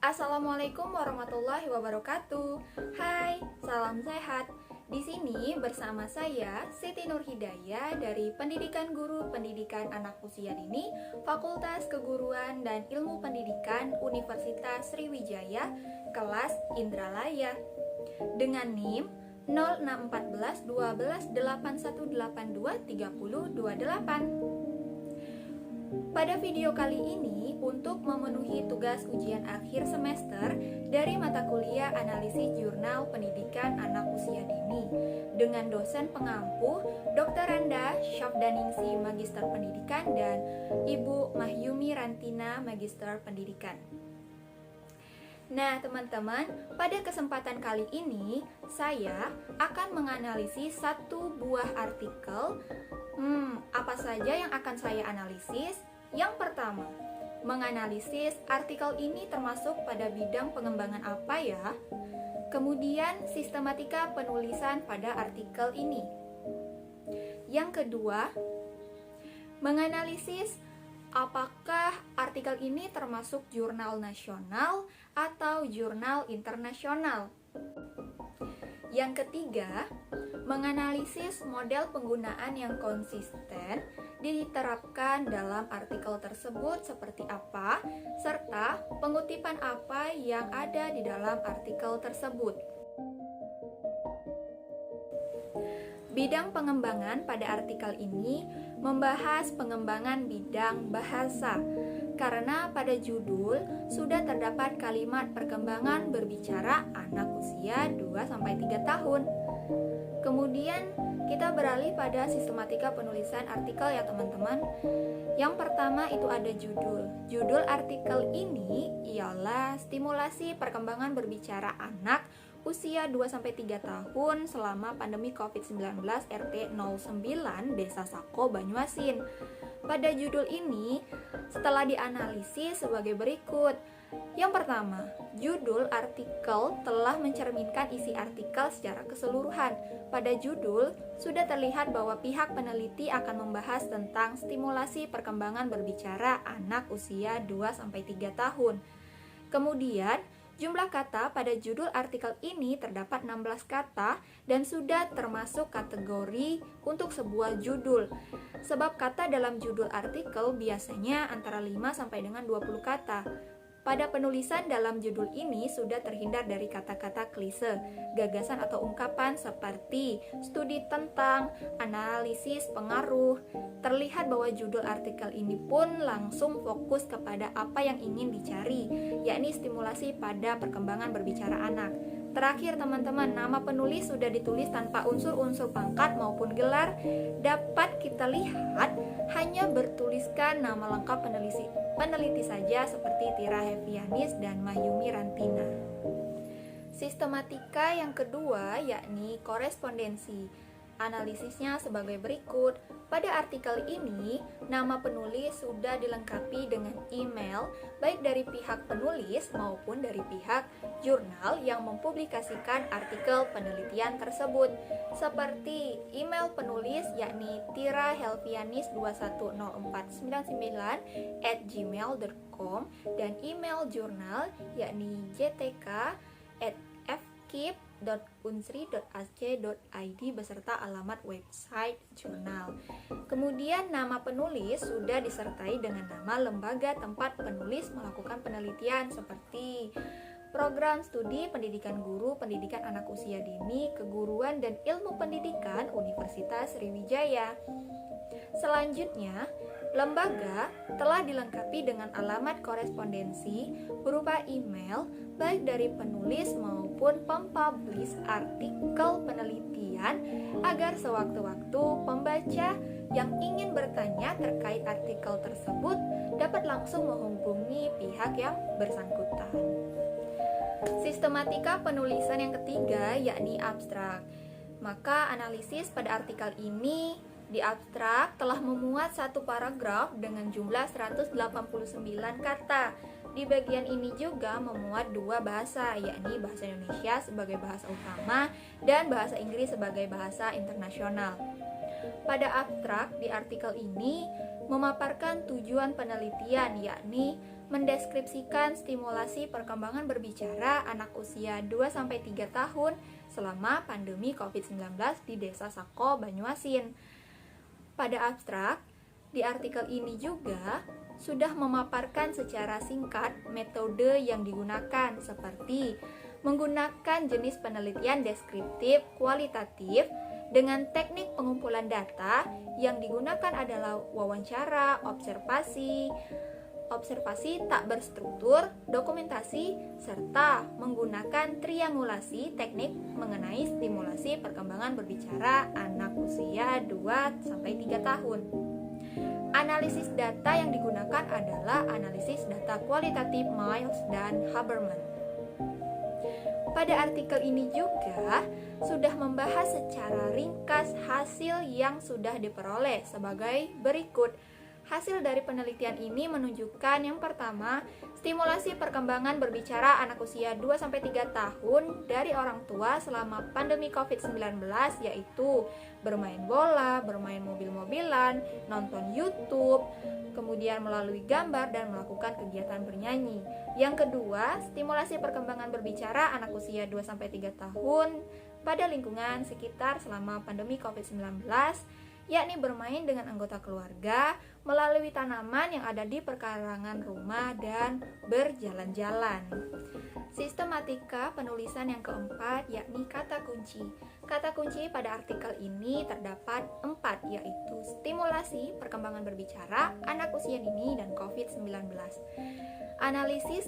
Assalamualaikum warahmatullahi wabarakatuh. Hai, salam sehat. Di sini bersama saya Siti Nurhidayah dari Pendidikan Guru Pendidikan Anak Usia Dini, Fakultas Keguruan dan Ilmu Pendidikan Universitas Sriwijaya, kelas Indralaya. Dengan NIM 0614 12 8182 30 28. Pada video kali ini, untuk memenuhi tugas ujian akhir semester dari mata kuliah analisis jurnal pendidikan anak usia dini dengan dosen pengampu Dr. Randa Syafdaningsi Magister Pendidikan dan Ibu Mahyumi Rantina Magister Pendidikan. Nah teman-teman, pada kesempatan kali ini saya akan menganalisis satu buah artikel. Apa saja yang akan saya analisis? Yang pertama, menganalisis artikel ini termasuk pada bidang pengembangan apa ya? Kemudian, sistematika penulisan pada artikel ini. Yang kedua, menganalisis apakah artikel ini termasuk jurnal nasional atau jurnal internasional. Yang ketiga, menganalisis model penggunaan yang konsisten diterapkan dalam artikel tersebut seperti apa, serta pengutipan apa yang ada di dalam artikel tersebut. Bidang pengembangan pada artikel ini membahas pengembangan bidang bahasa, karena pada judul sudah terdapat kalimat perkembangan berbicara anak usia 2-3 tahun. Kemudian kita beralih pada sistematika penulisan artikel ya teman-teman. Yang pertama itu ada judul. Judul artikel ini ialah Stimulasi Perkembangan Berbicara Anak Usia 2-3 tahun selama pandemi COVID-19 RT 09 Desa Sako Banyuasin. Pada judul ini setelah dianalisis sebagai berikut. Yang pertama, judul artikel telah mencerminkan isi artikel secara keseluruhan. Pada judul, sudah terlihat bahwa pihak peneliti akan membahas tentang stimulasi perkembangan berbicara anak usia 2-3 tahun. Kemudian, jumlah kata pada judul artikel ini terdapat 16 kata dan sudah termasuk kategori untuk sebuah judul. Sebab kata dalam judul artikel biasanya antara 5 sampai dengan 20 kata. Pada penulisan dalam judul ini sudah terhindar dari kata-kata klise, gagasan atau ungkapan seperti studi tentang, analisis pengaruh. Terlihat bahwa judul artikel ini pun langsung fokus kepada apa yang ingin dicari, yakni stimulasi pada perkembangan berbicara anak. Terakhir teman-teman, nama penulis sudah ditulis tanpa unsur-unsur pangkat maupun gelar. Dapat kita lihat hanya bertuliskan nama lengkap peneliti saja seperti Tira Hevianis dan Mahyumi Rantina. Sistematika yang kedua yakni korespondensi. Analisisnya sebagai berikut. Pada artikel ini, nama penulis sudah dilengkapi dengan email baik dari pihak penulis maupun dari pihak jurnal yang mempublikasikan artikel penelitian tersebut. Seperti email penulis yakni tirahelvianis2104999@gmail.com dan email jurnal yakni jtk@fkip.unsri.ac.id beserta alamat website jurnal. Kemudian nama penulis sudah disertai dengan nama lembaga tempat penulis melakukan penelitian seperti Program Studi Pendidikan Guru Pendidikan Anak Usia Dini, Keguruan dan Ilmu Pendidikan Universitas Sriwijaya. Selanjutnya, lembaga telah dilengkapi dengan alamat korespondensi berupa email baik dari penulis maupun pempublish artikel penelitian agar sewaktu-waktu pembaca yang ingin bertanya terkait artikel tersebut dapat langsung menghubungi pihak yang bersangkutan. Sistematika penulisan yang ketiga yakni abstrak. Maka analisis pada artikel ini di abstrak telah memuat satu paragraf dengan jumlah 189 kata. Di bagian ini juga memuat dua bahasa, yakni bahasa Indonesia sebagai bahasa utama dan bahasa Inggris sebagai bahasa internasional. Pada abstrak di artikel ini memaparkan tujuan penelitian, yakni mendeskripsikan stimulasi perkembangan berbicara anak usia 2-3 tahun selama pandemi COVID-19 di Desa Sako, Banyuasin. Pada abstrak, di artikel ini juga sudah memaparkan secara singkat metode yang digunakan seperti menggunakan jenis penelitian deskriptif kualitatif dengan teknik pengumpulan data yang digunakan adalah wawancara, observasi tak berstruktur, dokumentasi, serta menggunakan triangulasi teknik mengenai stimulasi perkembangan berbicara anak usia 2-3 tahun. Analisis data yang digunakan adalah analisis data kualitatif Miles dan Haberman. Pada artikel ini juga sudah membahas secara ringkas hasil yang sudah diperoleh sebagai berikut. Hasil dari penelitian ini menunjukkan yang pertama, stimulasi perkembangan berbicara anak usia 2-3 tahun dari orang tua selama pandemi COVID-19 yaitu bermain bola, bermain mobil-mobilan, nonton YouTube, kemudian melalui gambar dan melakukan kegiatan bernyanyi. Yang kedua, stimulasi perkembangan berbicara anak usia 2-3 tahun pada lingkungan sekitar selama pandemi COVID-19 yakni bermain dengan anggota keluarga, melalui tanaman yang ada di perkarangan rumah, dan berjalan-jalan. Sistematika penulisan yang keempat yakni kata kunci. Kata kunci pada artikel ini terdapat 4, yaitu stimulasi perkembangan berbicara, anak usia dini, dan COVID-19. Analisis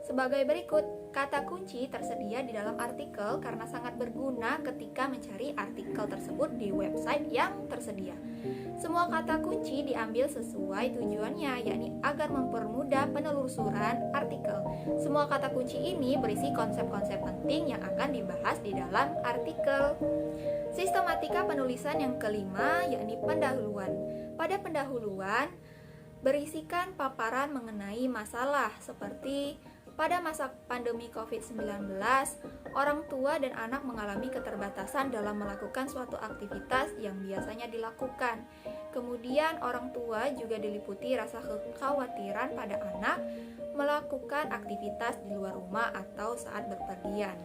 sebagai berikut, kata kunci tersedia di dalam artikel karena sangat berguna ketika mencari artikel tersebut di website yang tersedia. Semua kata kunci diambil sesuai tujuannya, yakni agar mempermudah penelusuran artikel. Semua kata kunci ini berisi konsep-konsep penting yang akan dibahas di dalam artikel. Sistematika penulisan yang kelima yakni pendahuluan. Pada pendahuluan, berisikan paparan mengenai masalah seperti pada masa pandemi COVID-19, orang tua dan anak mengalami keterbatasan dalam melakukan suatu aktivitas yang biasanya dilakukan. Kemudian orang tua juga diliputi rasa kekhawatiran pada anak melakukan aktivitas di luar rumah atau saat berpergian.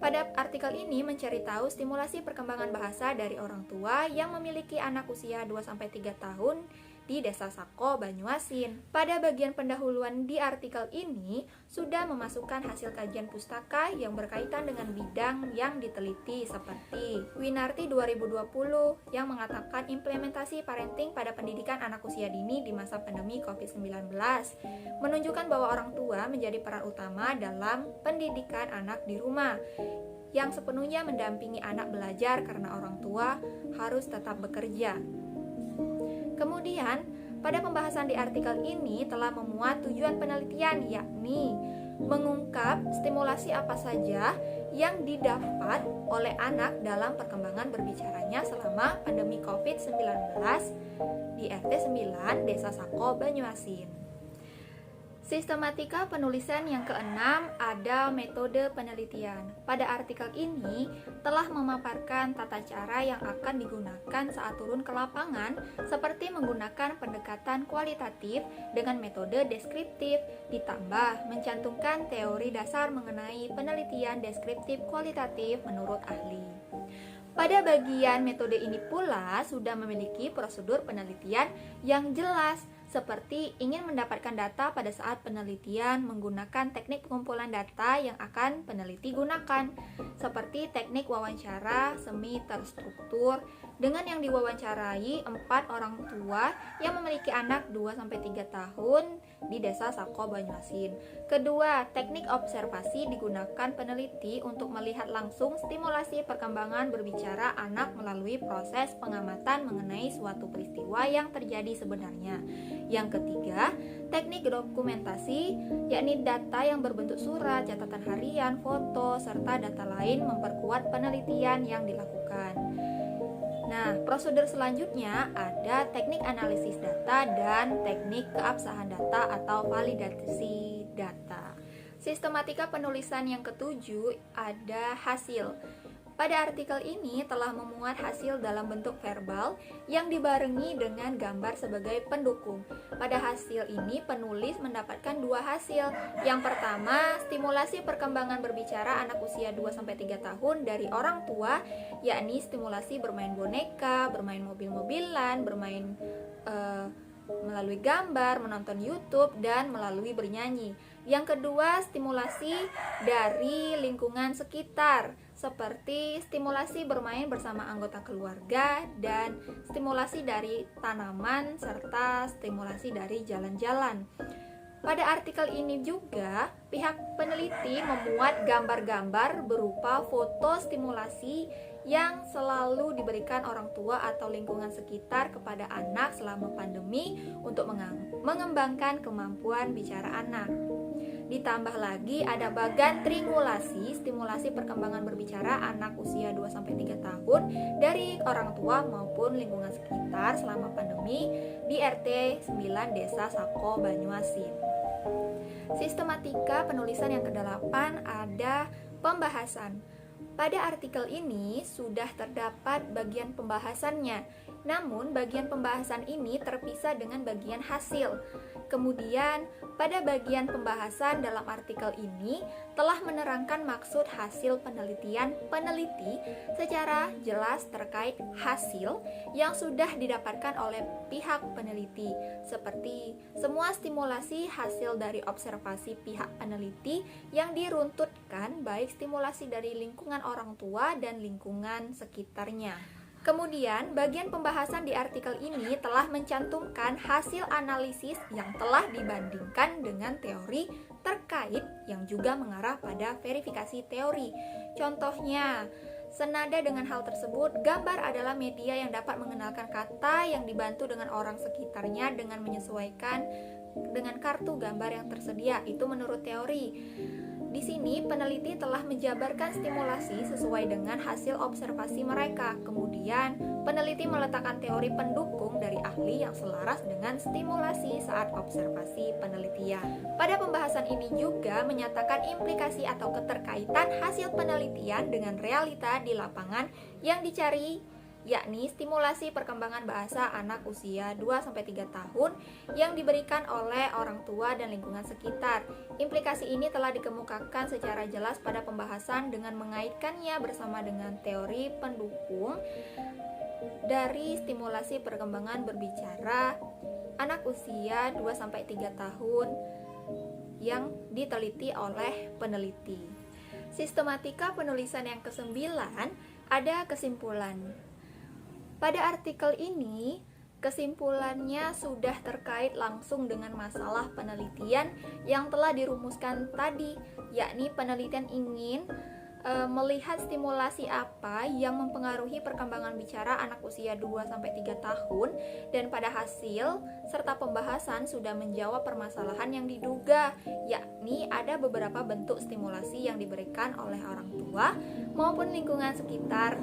Pada artikel ini mencari tahu stimulasi perkembangan bahasa dari orang tua yang memiliki anak usia 2-3 tahun di Desa Sako, Banyuasin. Pada bagian pendahuluan di artikel ini sudah memasukkan hasil kajian pustaka yang berkaitan dengan bidang yang diteliti seperti Winarti 2020 yang mengatakan implementasi parenting pada pendidikan anak usia dini di masa pandemi COVID-19 menunjukkan bahwa orang tua menjadi peran utama dalam pendidikan anak di rumah yang sepenuhnya mendampingi anak belajar karena orang tua harus tetap bekerja. Kemudian, pada pembahasan di artikel ini telah memuat tujuan penelitian, yakni mengungkap stimulasi apa saja yang didapat oleh anak dalam perkembangan berbicaranya selama pandemi COVID-19 di RT 9 Desa Sako, Banyuasin. Sistematika penulisan yang keenam ada metode penelitian. Pada artikel ini telah memaparkan tata cara yang akan digunakan saat turun ke lapangan seperti menggunakan pendekatan kualitatif dengan metode deskriptif ditambah mencantumkan teori dasar mengenai penelitian deskriptif kualitatif menurut ahli. Pada bagian metode ini pula sudah memiliki prosedur penelitian yang jelas seperti ingin mendapatkan data pada saat penelitian menggunakan teknik pengumpulan data yang akan peneliti gunakan, seperti teknik wawancara semi terstruktur dengan yang diwawancarai 4 orang tua yang memiliki anak 2-3 tahun di Desa Sako, Banyuasin. Kedua, teknik observasi digunakan peneliti untuk melihat langsung stimulasi perkembangan berbicara anak melalui proses pengamatan mengenai suatu peristiwa yang terjadi sebenarnya. Yang ketiga, teknik dokumentasi, yakni data yang berbentuk surat, catatan harian, foto, serta data lain memperkuat penelitian yang dilakukan. Nah, prosedur selanjutnya ada teknik analisis data dan teknik keabsahan data atau validasi data. Sistematika penulisan yang ketujuh ada hasil. Pada artikel ini telah memuat hasil dalam bentuk verbal yang dibarengi dengan gambar sebagai pendukung. Pada hasil ini penulis mendapatkan dua hasil. Yang pertama, stimulasi perkembangan berbicara anak usia 2-3 tahun dari orang tua, yakni stimulasi bermain boneka, bermain mobil-mobilan, bermain melalui gambar, menonton YouTube, dan melalui bernyanyi. Yang kedua, stimulasi dari lingkungan sekitar, seperti stimulasi bermain bersama anggota keluarga dan stimulasi dari tanaman serta stimulasi dari jalan-jalan. Pada artikel ini juga, pihak peneliti memuat gambar-gambar berupa foto stimulasi yang selalu diberikan orang tua atau lingkungan sekitar kepada anak selama pandemi untuk mengembangkan kemampuan bicara anak. Ditambah lagi ada bagan triangulasi, stimulasi perkembangan berbicara anak usia 2-3 tahun dari orang tua maupun lingkungan sekitar selama pandemi di RT 9 Desa Sako, Banyuasin. Sistematika penulisan yang ke-8 ada pembahasan. Pada artikel ini sudah terdapat bagian pembahasannya, namun bagian pembahasan ini terpisah dengan bagian hasil. Kemudian, pada bagian pembahasan dalam artikel ini telah menerangkan maksud hasil penelitian peneliti secara jelas terkait hasil yang sudah didapatkan oleh pihak peneliti, seperti semua stimulasi hasil dari observasi pihak peneliti yang diruntutkan, baik stimulasi dari lingkungan orang tua dan lingkungan sekitarnya. Kemudian, bagian pembahasan di artikel ini telah mencantumkan hasil analisis yang telah dibandingkan dengan teori terkait yang juga mengarah pada verifikasi teori. Contohnya, senada dengan hal tersebut, gambar adalah media yang dapat mengenalkan kata yang dibantu dengan orang sekitarnya dengan menyesuaikan dengan kartu gambar yang tersedia. Itu menurut teori. Di sini peneliti telah menjabarkan stimulasi sesuai dengan hasil observasi mereka. Kemudian, peneliti meletakkan teori pendukung dari ahli yang selaras dengan stimulasi saat observasi penelitian. Pada pembahasan ini juga menyatakan implikasi atau keterkaitan hasil penelitian dengan realita di lapangan yang dicari, yakni stimulasi perkembangan bahasa anak usia 2-3 tahun yang diberikan oleh orang tua dan lingkungan sekitar. Implikasi ini telah dikemukakan secara jelas pada pembahasan dengan mengaitkannya bersama dengan teori pendukung dari stimulasi perkembangan berbicara anak usia 2-3 tahun yang diteliti oleh peneliti. Sistematika penulisan yang ke-9 ada kesimpulan. Pada artikel ini, kesimpulannya sudah terkait langsung dengan masalah penelitian yang telah dirumuskan tadi, yakni penelitian ingin melihat stimulasi apa yang mempengaruhi perkembangan bicara anak usia 2-3 tahun, dan pada hasil serta pembahasan sudah menjawab permasalahan yang diduga, yakni ada beberapa bentuk stimulasi yang diberikan oleh orang tua maupun lingkungan sekitar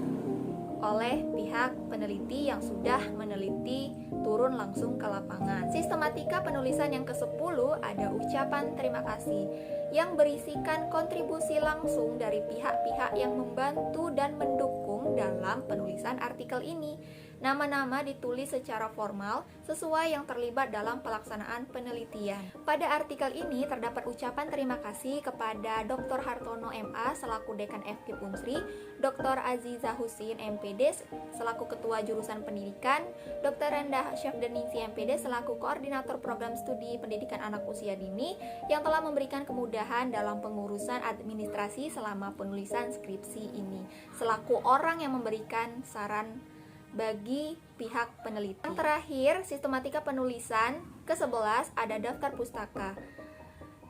oleh pihak peneliti yang sudah meneliti turun langsung ke lapangan. Sistematika penulisan yang ke-10 ada ucapan terima kasih yang berisikan kontribusi langsung dari pihak-pihak yang membantu dan mendukung dalam penulisan artikel ini. Nama-nama ditulis secara formal sesuai yang terlibat dalam pelaksanaan penelitian. Pada artikel ini terdapat ucapan terima kasih kepada Dr. Hartono MA selaku Dekan FKIP Unsri, Dr. Aziza Husin MPD selaku Ketua Jurusan Pendidikan, Dr. Rendah Syafdeningsi MPD selaku Koordinator Program Studi Pendidikan Anak Usia Dini yang telah memberikan kemudahan dalam pengurusan administrasi selama penulisan skripsi ini, selaku orang yang memberikan saran bagi pihak peneliti. Yang terakhir, sistematika penulisan ke-11 ada daftar pustaka.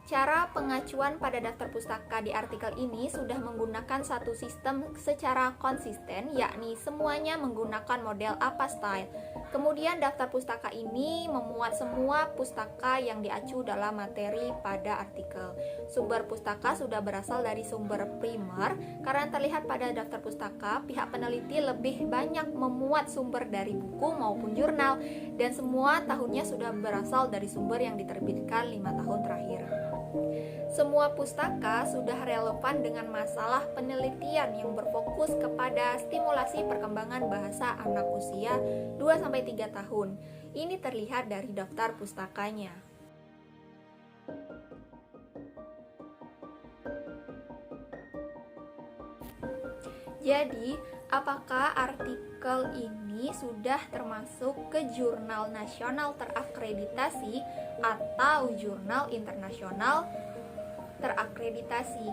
Cara pengacuan pada daftar pustaka di artikel ini sudah menggunakan satu sistem secara konsisten, yakni semuanya menggunakan model APA style. Kemudian daftar pustaka ini memuat semua pustaka yang diacu dalam materi pada artikel. Sumber pustaka sudah berasal dari sumber primer, karena terlihat pada daftar pustaka pihak peneliti lebih banyak memuat sumber dari buku maupun jurnal, dan semua tahunnya sudah berasal dari sumber yang diterbitkan 5 tahun terakhir. Semua pustaka sudah relevan dengan masalah penelitian yang berfokus kepada stimulasi perkembangan bahasa anak usia 2-3 tahun. Ini terlihat dari daftar pustakanya. Jadi, apakah artikel ini sudah termasuk ke jurnal nasional terakreditasi atau jurnal internasional terakreditasi?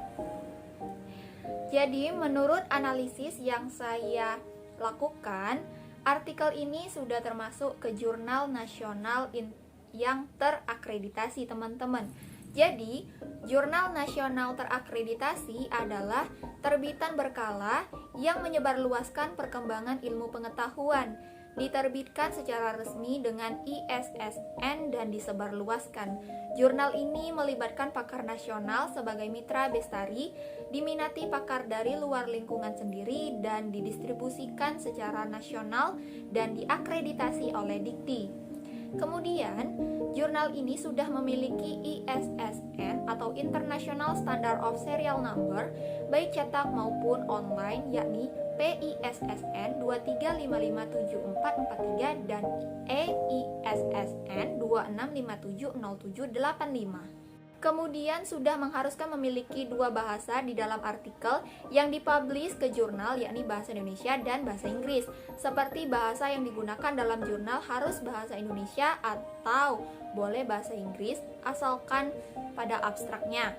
Jadi, menurut analisis yang saya lakukan, artikel ini sudah termasuk ke jurnal nasional yang terakreditasi, teman-teman. Jadi, jurnal nasional terakreditasi adalah terbitan berkala yang menyebarluaskan perkembangan ilmu pengetahuan, diterbitkan secara resmi dengan ISSN dan disebarluaskan. Jurnal ini melibatkan pakar nasional sebagai mitra bestari, diminati pakar dari luar lingkungan sendiri, dan didistribusikan secara nasional dan diakreditasi oleh Dikti. Kemudian, jurnal ini sudah memiliki ISSN atau International Standard of Serial Number, baik cetak maupun online, yakni PISSN 23557443 dan EISSN 26570785. Kemudian sudah mengharuskan memiliki 2 bahasa di dalam artikel yang dipublish ke jurnal, yakni bahasa Indonesia dan bahasa Inggris. Seperti bahasa yang digunakan dalam jurnal harus bahasa Indonesia atau boleh bahasa Inggris asalkan pada abstraknya.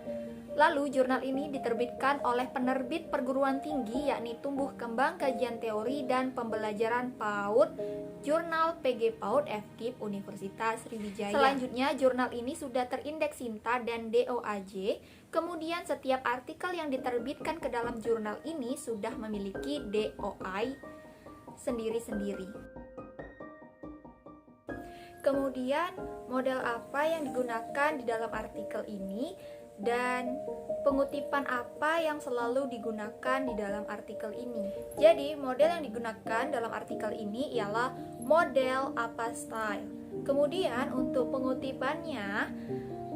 Lalu jurnal ini diterbitkan oleh penerbit perguruan tinggi, yakni Tumbuh Kembang Kajian Teori dan Pembelajaran PAUD, Jurnal PG PAUD FKIP Universitas Sriwijaya. Selanjutnya, jurnal ini sudah terindeks SINTA dan DOAJ. Kemudian setiap artikel yang diterbitkan ke dalam jurnal ini sudah memiliki DOI sendiri-sendiri. Kemudian, model apa yang digunakan di dalam artikel ini dan pengutipan apa yang selalu digunakan di dalam artikel ini. Jadi, model yang digunakan dalam artikel ini ialah model apostyle. Kemudian, untuk pengutipannya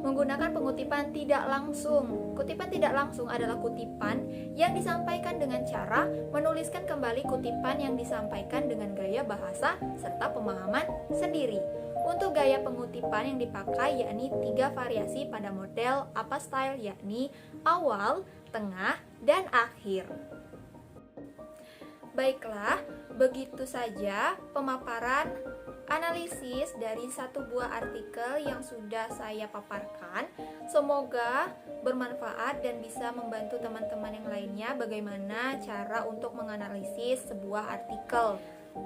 menggunakan pengutipan tidak langsung. Kutipan tidak langsung adalah kutipan yang disampaikan dengan cara menuliskan kembali kutipan yang disampaikan dengan gaya bahasa serta pemahaman sendiri. Untuk gaya pengutipan yang dipakai yakni 3 variasi pada model apostyle, yakni awal, tengah, dan akhir. Baiklah, begitu saja pemaparan analisis dari satu buah artikel yang sudah saya paparkan. Semoga bermanfaat dan bisa membantu teman-teman yang lainnya bagaimana cara untuk menganalisis sebuah artikel.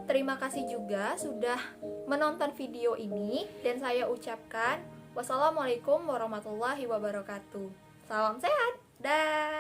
Terima kasih juga sudah menonton video ini dan saya ucapkan wassalamualaikum warahmatullahi wabarakatuh. Salam sehat, dah.